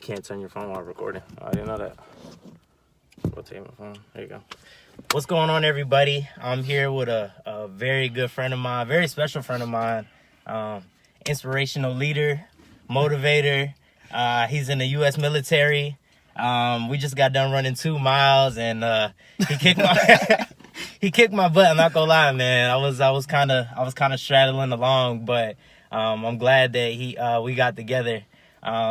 can't turn your phone while recording. I didn't know that. Rotate my phone. There you go. What's going on, everybody? I'm here with a very good friend of mine, very special friend of mine, inspirational leader, motivator. He's in the U.S. military. We just got done running 2 miles, and he kicked my he kicked my butt. I'm not gonna lie, man. I was kind of straddling along, but I'm glad that we got together.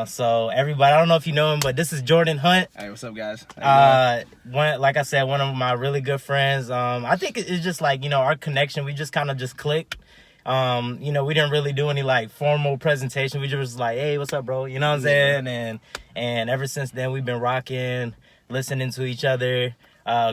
So everybody, I don't know if you know him, but this is Jordan Hunt. Hey, what's up, guys? Like I said, one of my really good friends. I think it's just like, our connection. We just kind of just clicked. We didn't really do any like formal presentation. We just was like, hey, what's up, bro? You know what I'm saying? And ever since then, we've been rocking, listening to each other,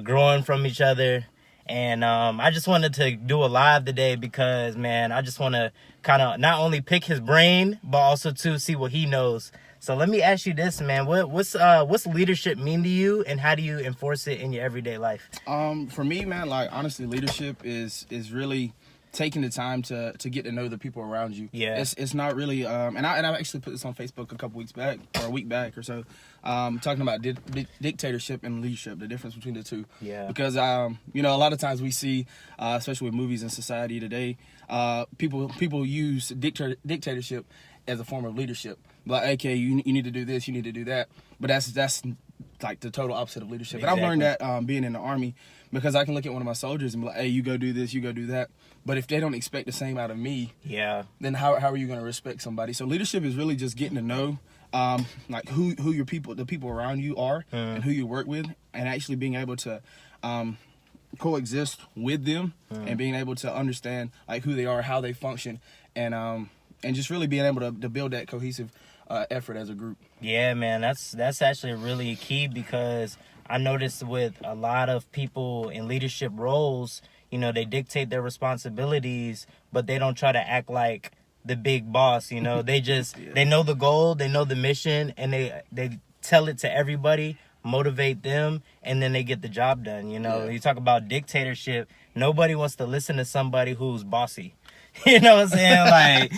growing from each other. And I just wanted to do a live today because, man, I just want to kind of not only pick his brain, but also to see what he knows. So let me ask you this, man. What's leadership mean to you, and how do you enforce it in your everyday life? For me, man, like, honestly, leadership is really taking the time to get to know the people around you. Yeah. It's not really and I actually put this on Facebook a couple weeks back, or a week back or so, talking about dictatorship and leadership, the difference between the two. Yeah. Because a lot of times we see, especially with movies and society today, people use dictatorship as a form of leadership. Like, okay, you need to do this, you need to do that. But that's like the total opposite of leadership. Exactly. And I've learned that being in the Army, because I can look at one of my soldiers and be like, hey, you go do this, you go do that. But if they don't expect the same out of me, then how are you going to respect somebody? So leadership is really just getting to know like who the people around you are, and who you work with, and actually being able to coexist with them, and being able to understand like who they are, how they function, and just really being able to build that cohesive effort as a group. Yeah, man, that's actually really key, because I noticed with a lot of people in leadership roles, they dictate their responsibilities, but they don't try to act like the big boss. They just they know the goal, they know the mission, and they tell it to everybody, motivate them, and then they get the job done. You talk about dictatorship, nobody wants to listen to somebody who's bossy. You know what I'm saying?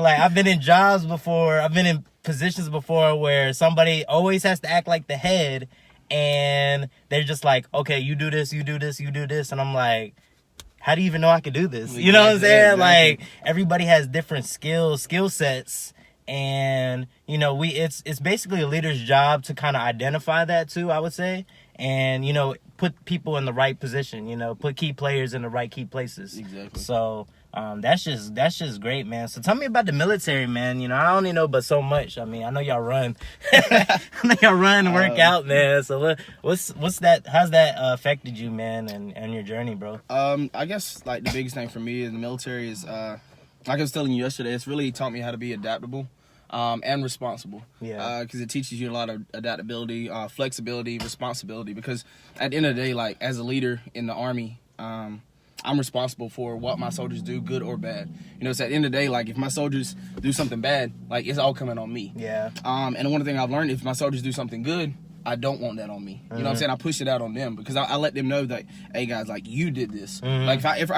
Like, I've been in jobs before, I've been in positions before where somebody always has to act like the head, and they're just like, okay, you do this, you do this, you do this. And I'm like, how do you even know I could do this? You know what I'm saying? Exactly. Like, everybody has different skill sets. And, it's basically a leader's job to kind of identify that too, I would say. And, put people in the right position, put key players in the right key places. Exactly. So, that's just great, man. So tell me about the military, man. I only know but so much. I mean, I know y'all run. I know y'all run and work out, man. So what's that? How's that affected you, man, and your journey, bro? I guess like the biggest thing for me in the military is like I was telling you yesterday, it's really taught me how to be adaptable and responsible. Yeah. Because it teaches you a lot of adaptability, flexibility, responsibility. Because at the end of the day, like as a leader in the Army, I'm responsible for what my soldiers do, good or bad. It's at the end of the day, like if my soldiers do something bad, like it's all coming on me. Yeah. And one thing I've learned, if my soldiers do something good, I don't want that on me. You know what I'm saying? I push it out on them, because I let them know that, hey guys, like you did this. Like if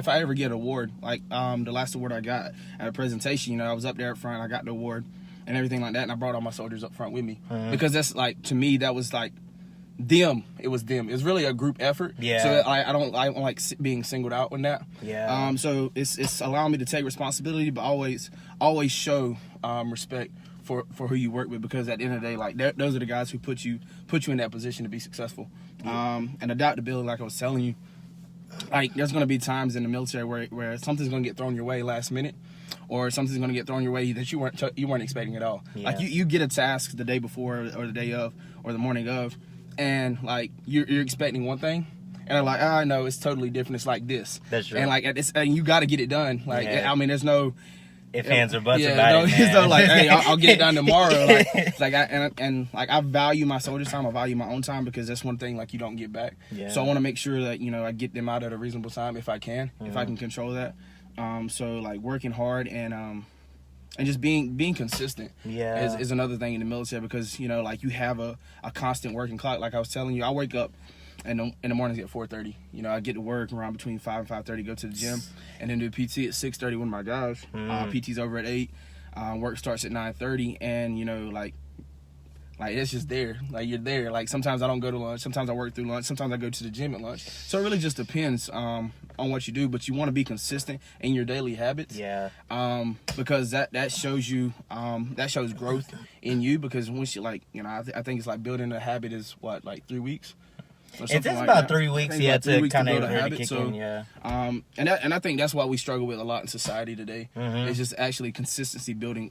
I ever get an award, like the last award I got at a presentation, I was up there up front, I got the award and everything like that, and I brought all my soldiers up front with me, because that's like, to me, that was like them. It was them. It was really a group effort. Yeah. So I don't like being singled out on that. Yeah. So it's allowing me to take responsibility, but always show respect for who you work with, because at the end of the day, like those are the guys who put you in that position to be successful. And adaptability, like I was telling you, like there's going to be times in the military where something's going to get thrown your way last minute, or something's going to get thrown your way that you weren't expecting at all. Yeah. Like you get a task the day before, or the day of, or the morning of, and like you're expecting one thing, and they're like, I know it's totally different. It's like this. That's true. And like and you got to get it done. Like I mean, there's no if hands or butts about it, man. It's no like, hey, I'll get it done tomorrow. Like, it's like like I value my soldiers' time. I value my own time, because that's one thing like you don't get back. Yeah. So I want to make sure that I get them out at a reasonable time if I can, if I can control that. So like working hard and just being consistent is another thing in the military, because like you have a constant working clock. Like I was telling you, I wake up in the mornings at 4:30. I get to work around between 5 and 5:30, go to the gym, and then do PT at 6:30 with my guys. PT's over at 8. Work starts at 9:30, and like Like, it's just there. Like, you're there. Like, sometimes I don't go to lunch. Sometimes I work through lunch. Sometimes I go to the gym at lunch. So it really just depends on what you do. But you want to be consistent in your daily habits. Yeah. Because that shows you, that shows growth in you. Because once you, like, you know, I think it's like building a habit is, what, like 3 weeks? It's like about 3 weeks, yeah, to kind of really kick in, yeah. And I think that's why we struggle with a lot in society today. Mm-hmm. It's just actually consistency building,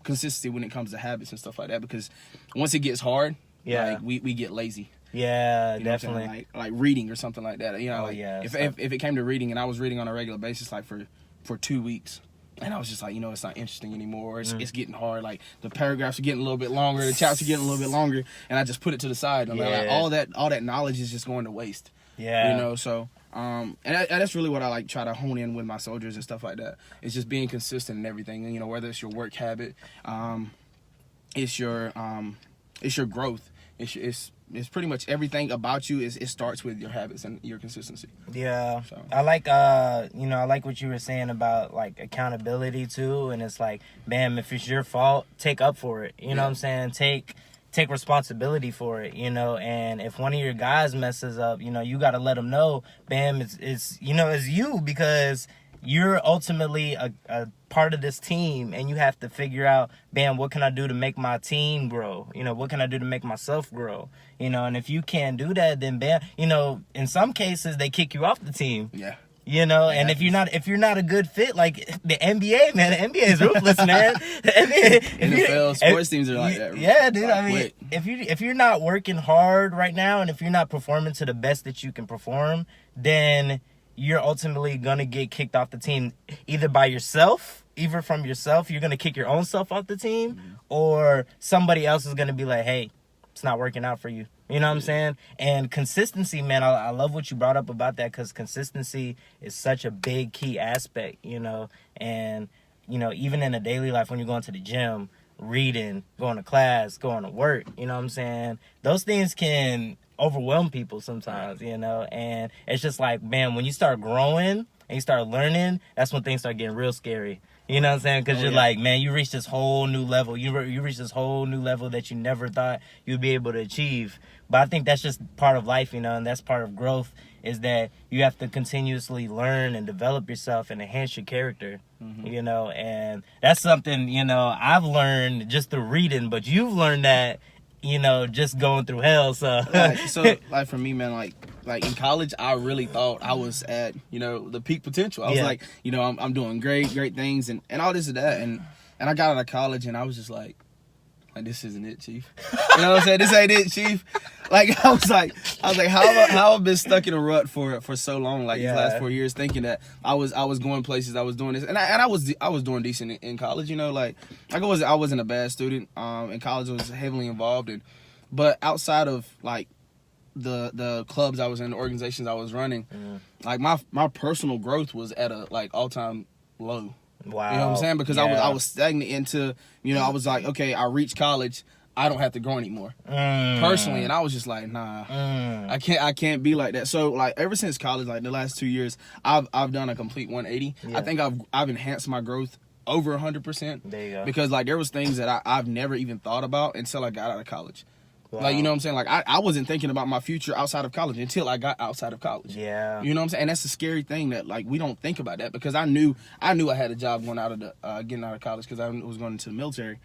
consistency when it comes to habits and stuff like that. Because once it gets hard, like we get lazy. Yeah, definitely. Like reading or something like that. You know, yeah. If it came to reading and I was reading on a regular basis, like for 2 weeks. And I was just like, you know, it's not interesting anymore. It's getting hard. Like, the paragraphs are getting a little bit longer. The chapters are getting a little bit longer. And I just put it to the side. And like, all that knowledge is just going to waste. Yeah. You know, so, and that's really what I like try to hone in with my soldiers and stuff like that. It's just being consistent in everything. And, you know, whether it's your work habit, it's your growth. It's pretty much everything about you. It starts with your habits and your consistency. Yeah, so. I like I like what you were saying about like accountability too. And it's like, bam, if it's your fault, take up for it. You know what I'm saying? Take responsibility for it. You know, and if one of your guys messes up, you know, you got to let them know, bam, it's you, because you're ultimately a part of this team, and you have to figure out, bam, what can I do to make my team grow? You know, what can I do to make myself grow? You know, and if you can't do that, then bam, you know, in some cases they kick you off the team. Yeah. You know, and if you're not a good fit, like the NBA, man, the NBA is ruthless, man. The NBA, NFL sports teams are like that. Yeah, dude. I mean, if you're not working hard right now, and if you're not performing to the best that you can perform, then you're ultimately going to get kicked off the team, either by yourself, either from yourself, you're going to kick your own self off the team, or somebody else is going to be like, hey, it's not working out for you. You know what I'm saying? And consistency, man, I love what you brought up about that, because consistency is such a big key aspect, you know, and, you know, even in a daily life, when you're going to the gym, reading, going to class, going to work, you know what I'm saying? Those things can overwhelm people sometimes, you know, and it's just like, man, when you start growing and you start learning, that's when things start getting real scary. You know what I'm saying? Because you're like, man, you reach this whole new level. You reach this whole new level that you never thought you'd be able to achieve. But I think that's just part of life, you know, and that's part of growth, is that you have to continuously learn and develop yourself and enhance your character, you know, and that's something, you know, I've learned just through reading, but you've learned that, you know, just going through hell. So like for me, man, like in college, I really thought I was at, you know, the peak potential. I was like, you know, I'm doing great things and all this and that, and I got out of college and I was just like, this isn't it, Chief. You know what I'm saying? This ain't it, Chief. Like I was like, how I've been stuck in a rut for so long, like these last 4 years, thinking that I was going places, I was doing this, and I was doing decent in college, you know, like I wasn't a bad student. In college, I was heavily involved but outside of like the clubs I was in, the organizations I was running, like my personal growth was at a like all-time low. Wow. You know what I'm saying? Because I was stagnant into, you know, I was like, okay, I reached college, I don't have to grow anymore. Personally, and I was just like, nah, I can't be like that. So like ever since college, like the last 2 years, I've done a complete 180. I think I've enhanced my growth over 100%. There you go. Because like there was things that I've never even thought about until I got out of college. Wow. Like, you know what I'm saying? Like, I wasn't thinking about my future outside of college until I got outside of college. Yeah. You know what I'm saying? And that's a scary thing that, like, we don't think about that, because I knew I had a job going out of getting out of college, because I was going into the military.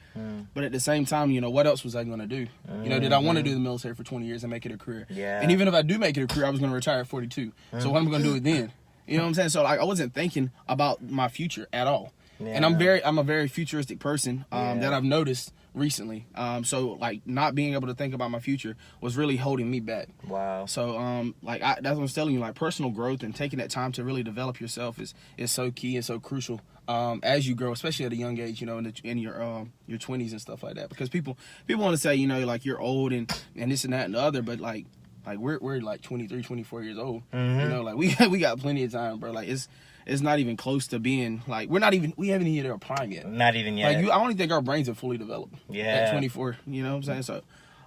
But at the same time, you know, what else was I going to do? You know, did I want to do the military for 20 years and make it a career? Yeah. And even if I do make it a career, I was going to retire at 42. So what am I going to do it then? You know what I'm saying? So, like, I wasn't thinking about my future at all. Yeah. And I'm a very futuristic person that I've noticed recently. So like not being able to think about my future was really holding me back. Wow. So like that's what I was telling you, like personal growth and taking that time to really develop yourself is so key and so crucial as you grow, especially at a young age, you know, in your 20s and stuff like that. Because people want to say, you know, like you're old and this and that and the other, but like we're like 23, 24 years old. You know, like we got plenty of time, bro. Like it's not even close to being like we haven't even hit our prime yet. Not even yet. Like I don't even think our brains are fully developed. Yeah. At 24, you know what I'm saying? So,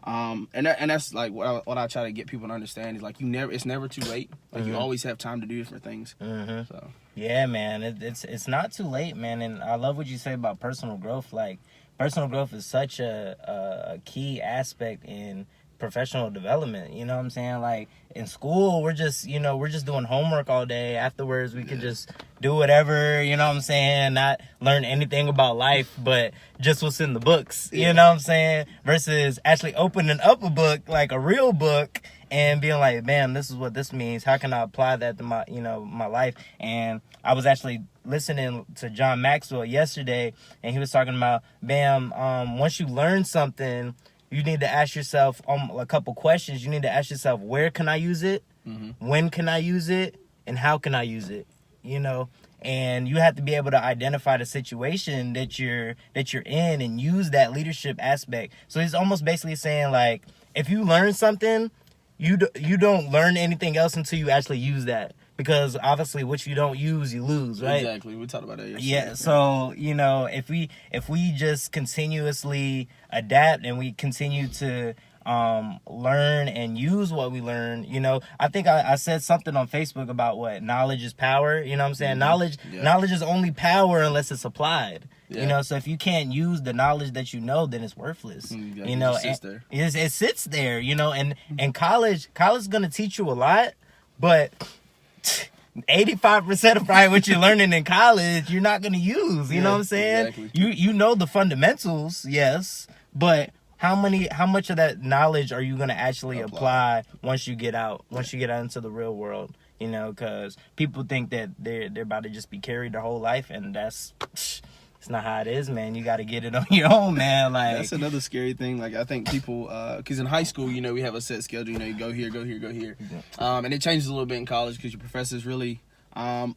and that's like what I try to get people to understand is like it's never too late. Like you always have time to do different things. So. Yeah, man, it's not too late, man. And I love what you say about personal growth. Like personal growth is such a key aspect in professional development. You know what I'm saying? Like in school, we're just doing homework all day. Afterwards, we could just do whatever, you know what I'm saying? Not learn anything about life, but just what's in the books. You know what I'm saying? Versus actually opening up a book, like a real book, and being like, "Bam, this is what this means. How can I apply that to my, my life?" And I was actually listening to John Maxwell yesterday, and he was talking about, "Bam, once you learn something, you need to ask yourself a couple questions. You need to ask yourself, where can I use it? When can I use it? And how can I use it?" And you have to be able to identify the situation that you're in and use that leadership aspect. So he's almost basically saying, like, if you learn something, you don't learn anything else until you actually use that. Because obviously what you don't use, you lose, right? Exactly. We talked about that yesterday. Yeah, so, if we just continuously adapt and we continue to learn and use what we learn, I think I said something on Facebook about what knowledge is power. You know what I'm saying? Knowledge is only power unless it's applied. So if you can't use the knowledge that then it's worthless. It sits there. It sits there, and college is gonna teach you a lot, but 85% of probably what you're learning in college you're not gonna use. You know what I'm saying? Exactly. You know the fundamentals, yes, but how much of that knowledge are you gonna actually apply once you get out into the real world? Because people think that they're about to just be carried their whole life, and it's not how it is, man. You got to get it on your own, man. Like, that's another scary thing. Like, I think people, because in high school, we have a set schedule. You go here, go here, go here, and it changes a little bit in college because your professors really,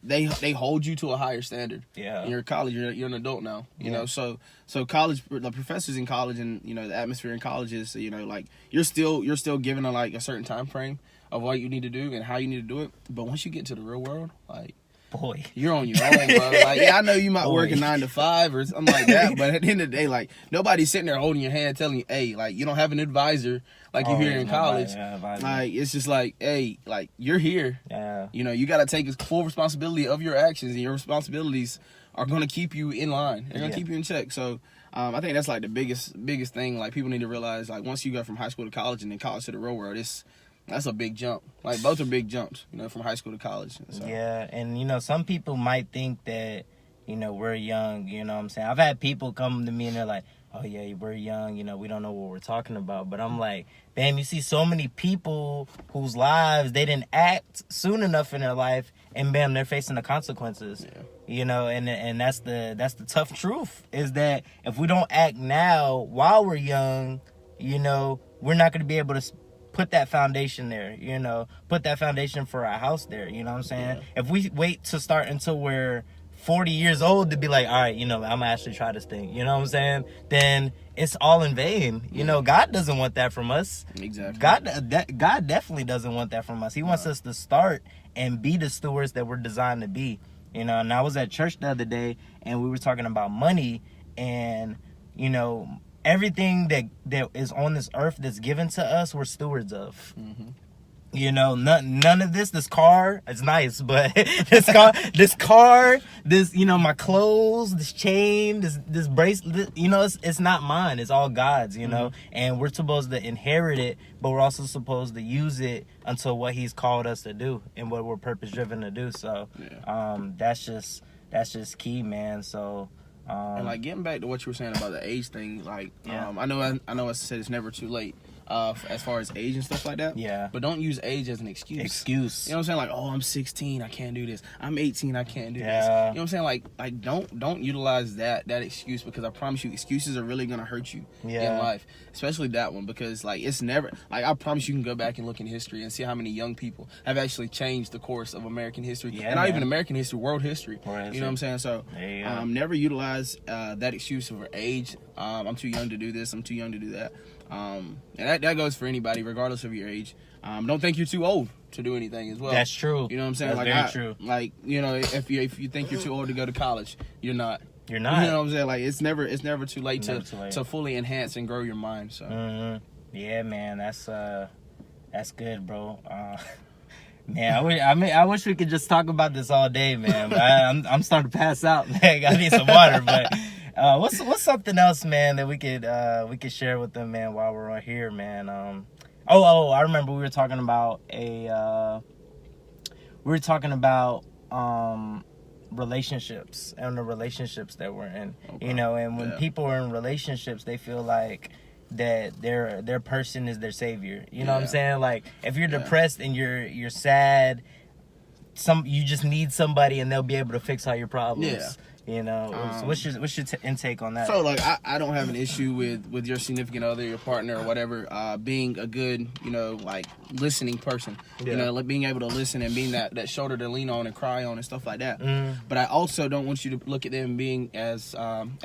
they hold you to a higher standard. Yeah. In your college, you're an adult now. You know, so college, the professors in college, and the atmosphere in college is, like you're still given a certain time frame of what you need to do and how you need to do it. But once you get to the real world, like, boy, you're on your own, bro. Like, yeah, I know you might work a 9 to 5 or something like that, but at the end of the day, like, nobody's sitting there holding your hand telling you, hey, like, you don't have an advisor like you here in college. Like, it's just like, hey, like, you're here. Yeah. You got to take full responsibility of your actions, and your responsibilities are going to keep you in line. They're going to keep you in check. So I think that's like the biggest thing. Like, people need to realize, like, once you go from high school to college and then college to the real world, that's a big jump. Like, both are big jumps, from high school to college. So. Yeah, and, some people might think that, we're young, you know what I'm saying? I've had people come to me and they're like, oh, yeah, we're young, we don't know what we're talking about. But I'm like, bam, you see so many people whose lives, they didn't act soon enough in their life, and bam, they're facing the consequences. Yeah. And that's the tough truth, is that if we don't act now while we're young, we're not going to be able to put that foundation there, put that foundation for our house there, you know what I'm saying? Yeah. If we wait to start until we're 40 years old to be like, all right, I'm gonna actually try this thing, you know what I'm saying? Then it's all in vain. God doesn't want that from us. Exactly. God definitely doesn't want that from us. He wants us to start and be the stewards that we're designed to be. And I was at church the other day, and we were talking about money, and everything that is on this earth that's given to us, we're stewards of. Mm-hmm. None of this car is nice, but this car, my clothes, this chain, this bracelet, it's not mine. It's all God's, mm-hmm. And we're supposed to inherit it, but we're also supposed to use it until what He's called us to do and what we're purpose driven to do. So, that's just key, man. So. And like, getting back to what you were saying about the age thing, like, I know I said it's never too late as far as age and stuff like that. Yeah. But don't use age as an excuse. You know what I'm saying? Like, oh, I'm 16, I can't do this. I'm 18, I can't do this. You know what I'm saying? Like don't utilize that excuse, because I promise you, excuses are really gonna hurt you in life, especially that one, because like, it's never, like, I promise you can go back and look in history and see how many young people have actually changed the course of American history, and not even American history, world history. You know what I'm saying? So never utilize that excuse for age. I'm too young to do this, I'm too young to do that. And that goes for anybody, regardless of your age. Don't think you're too old to do anything as well. That's true. You know what I'm saying? That's very true. Like, if you think you're too old to go to college, you're not. You're not. You know what I'm saying? Like, it's never too late to fully enhance and grow your mind. So. Mm-hmm. Yeah, man, that's good, bro. Man, I wish we could just talk about this all day, man. But I'm starting to pass out. Man, I need some water, but What's something else, man, that we could share with them, man, while we're on here, man? I remember we were talking about relationships and the relationships that we're in. Okay. And when people are in relationships, they feel like that their person is their savior. You know what I'm saying? Like, if you're depressed and you're sad, you just need somebody and they'll be able to fix all your problems. Yeah. So what's your intake on that? So, like, I don't have an issue with your significant other, your partner, or whatever, being a good, like, listening person. Yeah. Like, being able to listen and being that shoulder to lean on and cry on and stuff like that. But I also don't want you to look at them being as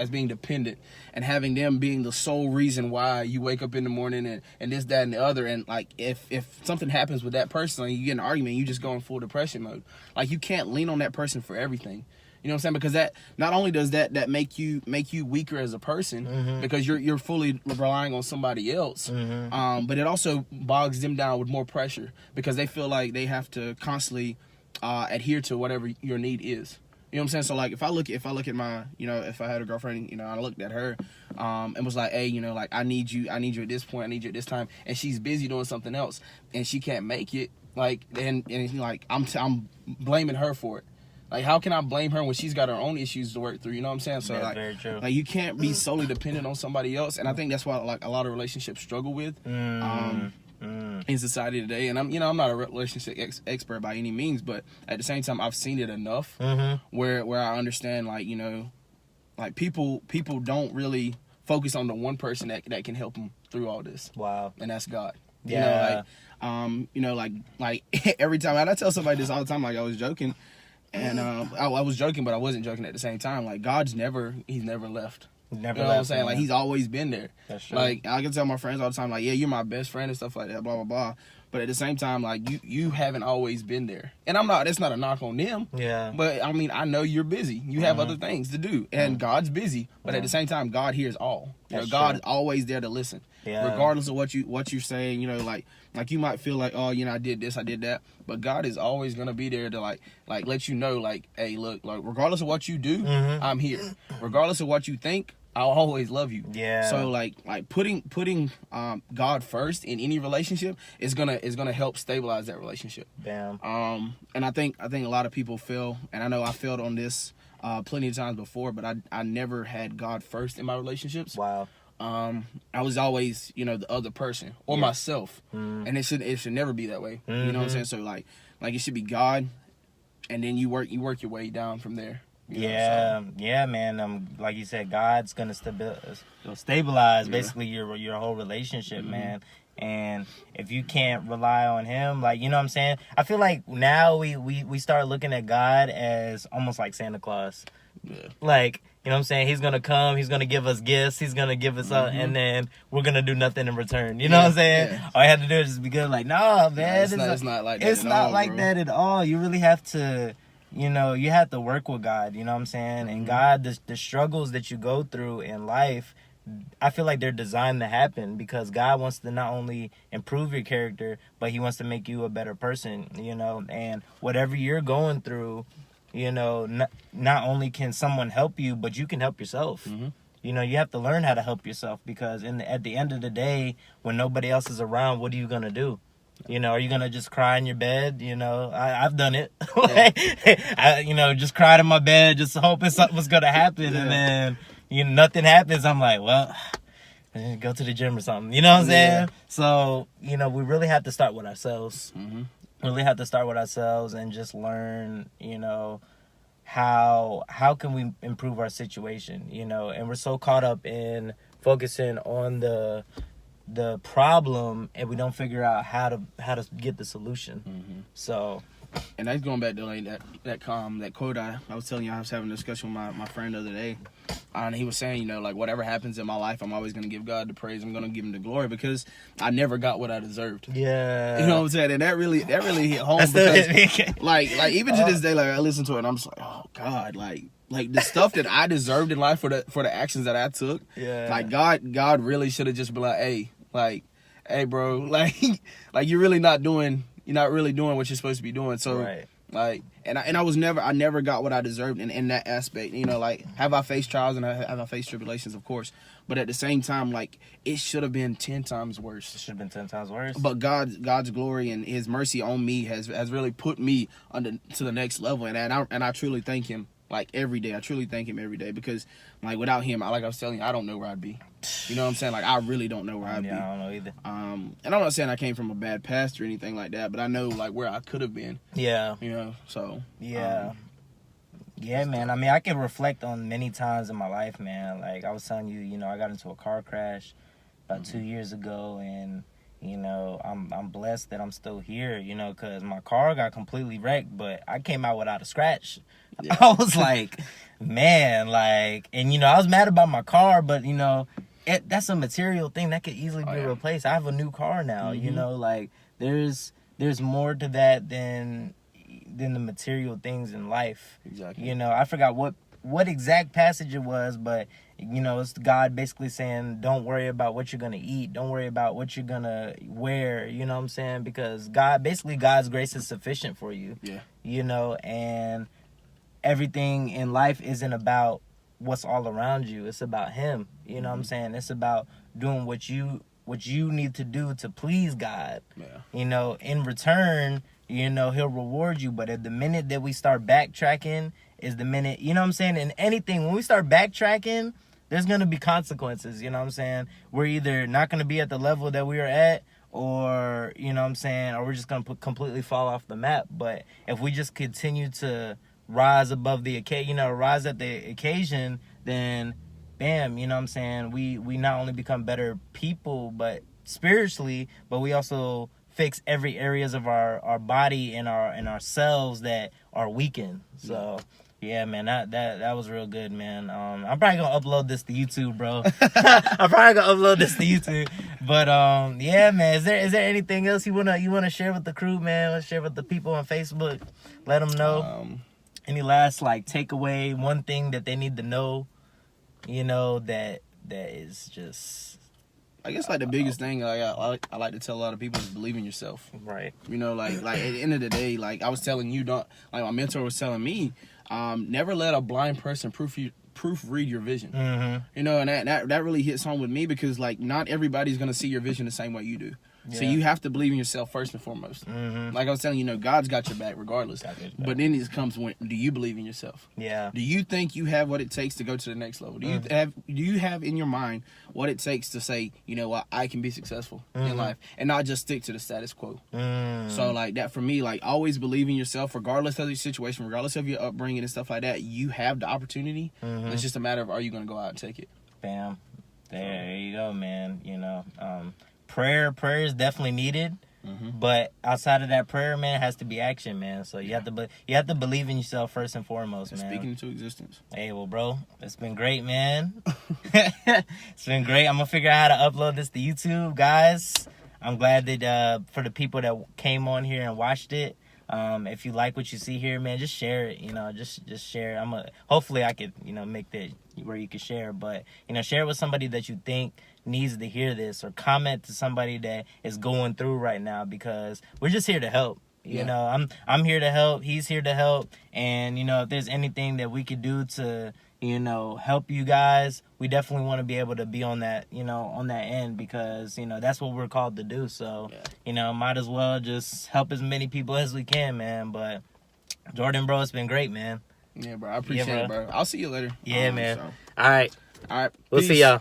being dependent and having them being the sole reason why you wake up in the morning and this, that, and the other. And, like, if something happens with that person, like, you get in an argument, you just go in full depression mode. Like, you can't lean on that person for everything. You know what I'm saying? Because that not only does that make you weaker as a person, because you're fully relying on somebody else, but it also bogs them down with more pressure because they feel like they have to constantly adhere to whatever your need is. You know what I'm saying? So, like, if I look at my, if I had a girlfriend, I looked at her and was like, hey, like, I need you at this point, I need you at this time, and she's busy doing something else and she can't make it, like, and like I'm blaming her for it. Like, how can I blame her when she's got her own issues to work through? You know what I'm saying? So, that's very true. Like, you can't be solely dependent on somebody else, and I think that's why, like, a lot of relationships struggle with in society today. And I'm not a relationship expert by any means, but at the same time, I've seen it enough where I understand, like, like, people don't really focus on the one person that can help them through all this. Wow. And that's God. Yeah. Like every time, and I tell somebody this all the time, like, I was joking. And I was joking, but I wasn't joking at the same time. Like, He's never left. Never left. You know what I'm saying? Like, He's always been there. That's true. Like, I can tell my friends all the time, like, yeah, you're my best friend and stuff like that, blah, blah, blah. But at the same time, like, you haven't always been there. And that's not a knock on them. Yeah. But, I mean, I know you're busy. You have other things to do. And God's busy. But at the same time, God hears all. God is always there to listen. Yeah. Regardless of what you're saying, like you might feel like, oh, I did this, I did that, but God is always gonna be there to like let you know, like, hey, look, like, regardless of what you do, I'm here. Regardless of what you think, I'll always love you. Yeah. So like putting God first in any relationship is gonna help stabilize that relationship. Damn. And I think a lot of people fail, and I know I failed on this plenty of times before, but I never had God first in my relationships. Wow. I was always, the other person or myself, and it should never be that way. You know what I'm saying? So like it should be God, and then you work your way down from there. Yeah, man. Like you said, God's gonna stabilize basically your whole relationship, man. And if you can't rely on Him, like, you know what I'm saying? I feel like now we start looking at God as almost like Santa Claus. Yeah. Like, you know what I'm saying? He's going to come. He's going to give us gifts. He's going to give us and then we're going to do nothing in return. You know what I'm saying? Yeah. All you have to do is just be good. Like, nah, man. It's not like that It's not like that at all. You really have to, you have to work with God. You know what I'm saying? And God, the struggles that you go through in life, I feel like they're designed to happen because God wants to not only improve your character, but He wants to make you a better person, and whatever you're going through, not only can someone help you, but you can help yourself. You have to learn how to help yourself because at the end of the day, when nobody else is around, what are you going to do? Are you going to just cry in your bed? I've done it. Just cried in my bed, just hoping something was going to happen. And then, nothing happens. I'm like, well, go to the gym or something. You know what I'm saying? So, we really have to start with ourselves. Really have to start with ourselves and just learn, how can we improve our situation, and we're so caught up in focusing on the problem and we don't figure out how to get the solution. So, and that's going back to like that quote I was telling you. I was having a discussion with my friend the other day, and he was saying, like, whatever happens in my life, I'm always going to give God the praise. I'm going to give Him the glory because I never got what I deserved. Yeah, you know what I'm saying, and that really hit home because like even to this day, like, I listen to it and I'm just like, oh God, like the stuff that I deserved in life for the actions that I took. Yeah, like God really should have just been like, hey bro, like you're not really doing what you're supposed to be doing. So Like, and I never got what I deserved in that aspect. You know, like, have I faced trials and have I faced tribulations, of course. But at the same time, like, it should have been 10 times worse. It should have been 10 times worse. But God's glory and His mercy on me has really put me to the next level, and I truly thank Him. Like, every day, I truly thank Him every day, because, like, without Him, like I was telling you, I don't know where I'd be. You know what I'm saying? Like, I really don't know where I'd be. I don't know either. And I'm not saying I came from a bad past or anything like that, but I know, like, where I could have been. Yeah. You know, so. Yeah. Yeah, man. I mean, I can reflect on many times in my life, man. Like, I was telling you, you know, I got into a car crash about 2 years ago, and, you know, I'm blessed that I'm still here, you know, because my car got completely wrecked, but I came out without a scratch. Yeah. I was like, man, like, and, you know, I was mad about my car, but, you know, that's a material thing that could easily be replaced. I have a new car now, you know, like, there's more to that than the material things in life. Exactly. You know, I forgot what exact passage it was, but, you know, it's God basically saying, don't worry about what you're going to eat. Don't worry about what you're going to wear. You know what I'm saying? Because God's grace is sufficient for you. Yeah. You know, and everything in life isn't about what's all around you. It's about Him. You know what I'm saying? It's about doing what you need to do to please God. Yeah. You know, in return, you know, He'll reward you. But at the minute that we start backtracking is the minute, you know what I'm saying? In anything, when we start backtracking, there's going to be consequences, you know what I'm saying? We're either not going to be at the level that we were at, or, you know what I'm saying, or we're just going to completely fall off the map. But if we just continue to rise above the occasion, you know, rise at the occasion, then bam, you know what I'm saying, we not only become better people, but spiritually, but we also fix every areas of our body and ourselves that are weakened. So yeah, man, that was real good, man. I'm probably gonna upload this to YouTube, bro. I'm probably gonna upload this to YouTube. But yeah, man, is there anything else you wanna share with the crew, man? Let's share with the people on Facebook. Let them know. Any last like takeaway, one thing that they need to know, you know, that is just, I guess, like, the biggest thing, like, I like to tell a lot of people is believe in yourself. Right. You know, like at the end of the day, like I was telling you, like my mentor was telling me, never let a blind person proofread your vision. Mm-hmm. You know, and that really hits home with me, because, like, not everybody's gonna see your vision the same way you do. Yeah. So you have to believe in yourself first and foremost. Mm-hmm. Like I was telling you, God's got your back regardless. But then it comes when, do you believe in yourself? Yeah. Do you think you have what it takes to go to the next level? Do you have in your mind what it takes to say, you know what, I can be successful in life, and not just stick to the status quo? So, like, that for me, like, always believe in yourself, regardless of your situation, regardless of your upbringing and stuff like that. You have the opportunity. It's just a matter of, are you going to go out and take it? Bam. There you go, man. You know, prayer is definitely needed, but outside of that prayer, man, it has to be action, man. So you have to believe in yourself first and foremost, man. Speaking into existence. Hey, well, bro, it's been great, man. It's been great. I'm gonna figure out how to upload this to YouTube, guys. I'm glad that for the people that came on here and watched it. If you like what you see here, man, just share it. You know, just share. Hopefully I could, you know, make that where you can share. But, you know, share it with somebody that you think needs to hear this, or comment to somebody that is going through right now, because we're just here to help. You know, I'm here to help. He's here to help. And, you know, if there's anything that we could do to, you know, help you guys, we definitely want to be able to be on that, you know, on that end, because, you know, that's what we're called to do. So, you know, might as well just help as many people as we can, man. But Jordan, bro, it's been great, man. Yeah, bro. I appreciate it, bro. I'll see you later. Yeah, man. So. All right. All right. We'll see y'all.